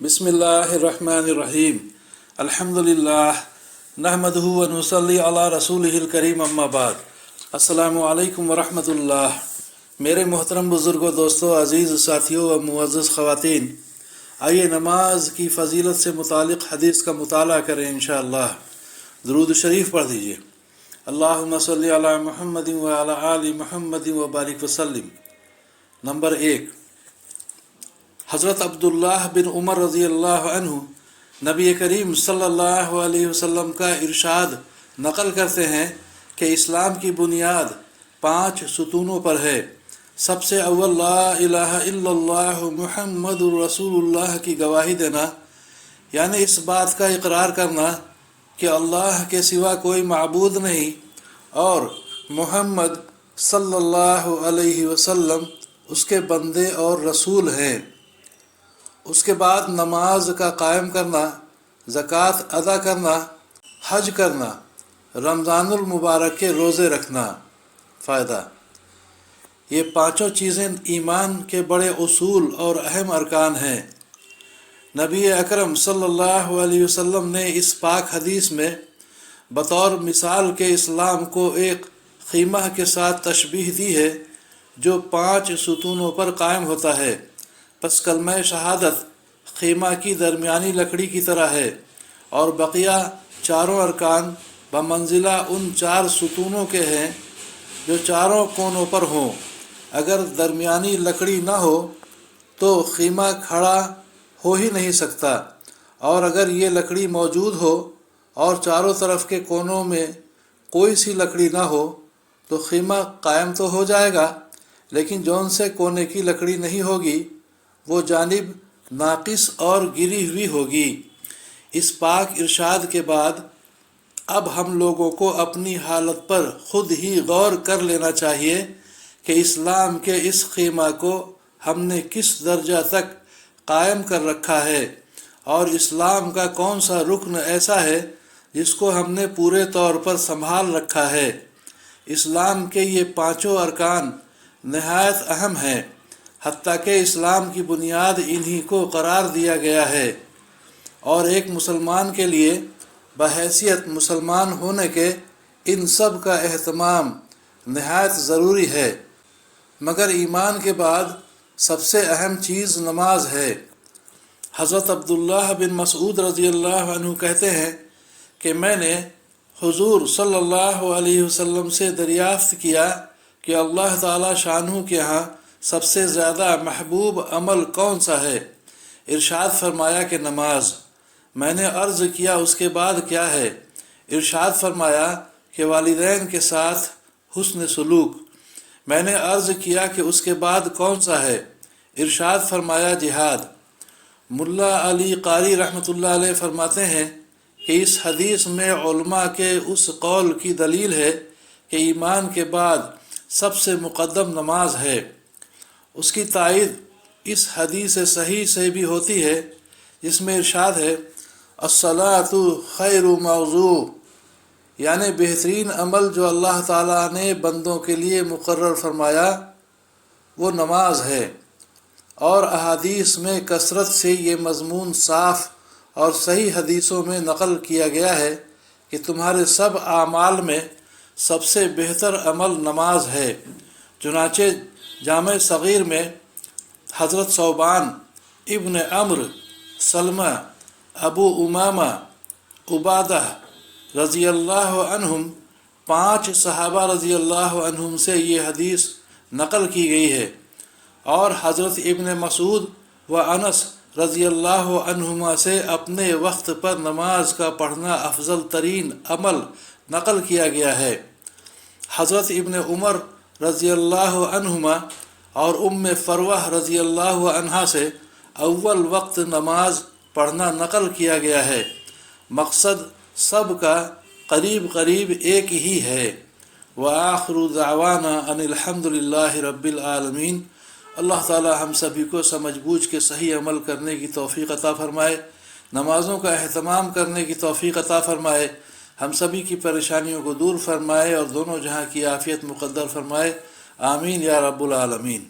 بسم اللہ الرحمن الرحیم الحمدللہ نحمدہ و نصلی علی رسولہ الکریم اما بعد السلام علیکم ورحمۃ اللہ۔ میرے محترم بزرگوں، دوستوں، عزیز ساتھیوں و معزز خواتین، آئیے نماز کی فضیلت سے متعلق حدیث کا مطالعہ کریں انشاءاللہ۔ درود شریف پڑھ دیجیے۔ اللہم صلی علی محمد و علی آل محمد و بارک وسلم۔ نمبر 1، حضرت عبداللہ بن عمر رضی اللہ عنہ نبی کریم صلی اللہ علیہ وسلم کا ارشاد نقل کرتے ہیں کہ اسلام کی بنیاد 5 ستونوں پر ہے۔ سب سے اول لا الہ الا اللہ محمد رسول اللہ کی گواہی دینا، یعنی اس بات کا اقرار کرنا کہ اللہ کے سوا کوئی معبود نہیں اور محمد صلی اللہ علیہ وسلم اس کے بندے اور رسول ہیں۔ اس کے بعد نماز کا قائم کرنا، زکوٰۃ ادا کرنا، حج کرنا، رمضان المبارک کے روزے رکھنا۔ فائدہ: یہ 5 چیزیں ایمان کے بڑے اصول اور اہم ارکان ہیں۔ نبی اکرم صلی اللہ علیہ وسلم نے اس پاک حدیث میں بطور مثال کے اسلام کو ایک خیمہ کے ساتھ تشبیہ دی ہے جو 5 ستونوں پر قائم ہوتا ہے۔ پس کلمہ شہادت خیمہ کی درمیانی لکڑی کی طرح ہے اور بقیہ چاروں ارکان بمنزلہ ان 4 ستونوں کے ہیں جو چاروں کونوں پر ہوں۔ اگر درمیانی لکڑی نہ ہو تو خیمہ کھڑا ہو ہی نہیں سکتا، اور اگر یہ لکڑی موجود ہو اور چاروں طرف کے کونوں میں کوئی سی لکڑی نہ ہو تو خیمہ قائم تو ہو جائے گا، لیکن جون سے کونے کی لکڑی نہیں ہوگی وہ جانب ناقص اور گری ہوئی ہوگی۔ اس پاک ارشاد کے بعد اب ہم لوگوں کو اپنی حالت پر خود ہی غور کر لینا چاہیے کہ اسلام کے اس خیمہ کو ہم نے کس درجہ تک قائم کر رکھا ہے، اور اسلام کا کون سا رکن ایسا ہے جس کو ہم نے پورے طور پر سنبھال رکھا ہے۔ اسلام کے یہ 5 ارکان نہایت اہم ہیں، حتیٰ کہ اسلام کی بنیاد انہی کو قرار دیا گیا ہے، اور ایک مسلمان کے لیے بحیثیت مسلمان ہونے کے ان سب کا اہتمام نہایت ضروری ہے۔ مگر ایمان کے بعد سب سے اہم چیز نماز ہے۔ حضرت عبداللہ بن مسعود رضی اللہ عنہ کہتے ہیں کہ میں نے حضور صلی اللہ علیہ وسلم سے دریافت کیا کہ اللہ تعالی شانہ کے ہاں سب سے زیادہ محبوب عمل کون سا ہے؟ ارشاد فرمایا کہ نماز۔ میں نے عرض کیا اس کے بعد کیا ہے؟ ارشاد فرمایا کہ والدین کے ساتھ حسن سلوک۔ میں نے عرض کیا کہ اس کے بعد کون سا ہے؟ ارشاد فرمایا جہاد۔ ملا علی قاری رحمۃ اللہ علیہ فرماتے ہیں کہ اس حدیث میں علماء کے اس قول کی دلیل ہے کہ ایمان کے بعد سب سے مقدم نماز ہے۔ اس کی تائید اس حدیث صحیح سے بھی ہوتی ہے جس میں ارشاد ہے الصلاۃ خیر موضوع، یعنی بہترین عمل جو اللہ تعالیٰ نے بندوں کے لیے مقرر فرمایا وہ نماز ہے، اور احادیث میں کثرت سے یہ مضمون صاف اور صحیح حدیثوں میں نقل کیا گیا ہے کہ تمہارے سب اعمال میں سب سے بہتر عمل نماز ہے۔ چنانچہ جامع صغیر میں حضرت ثوبان ابن عمرو، سلمہ، ابو امامہ، عبادہ رضی اللہ عنہم 5 صحابہ رضی اللہ عنہم سے یہ حدیث نقل کی گئی ہے، اور حضرت ابن مسعود و انس رضی اللہ عنہما سے اپنے وقت پر نماز کا پڑھنا افضل ترین عمل نقل کیا گیا ہے۔ حضرت ابن عمر رضی اللہ عنہما اور ام فروہ رضی اللہ عنہا سے اول وقت نماز پڑھنا نقل کیا گیا ہے۔ مقصد سب کا قریب قریب ایک ہی ہے۔ وآخر دعوانا ان الحمد للہ رب العالمین۔ اللہ تعالی ہم سبھی کو سمجھ بوجھ کے صحیح عمل کرنے کی توفیق عطا فرمائے، نمازوں کا اہتمام کرنے کی توفیق عطا فرمائے، ہم سبھی کی پریشانیوں کو دور فرمائے اور دونوں جہاں کی عافیت مقدر فرمائے۔ آمین یا رب العالمین۔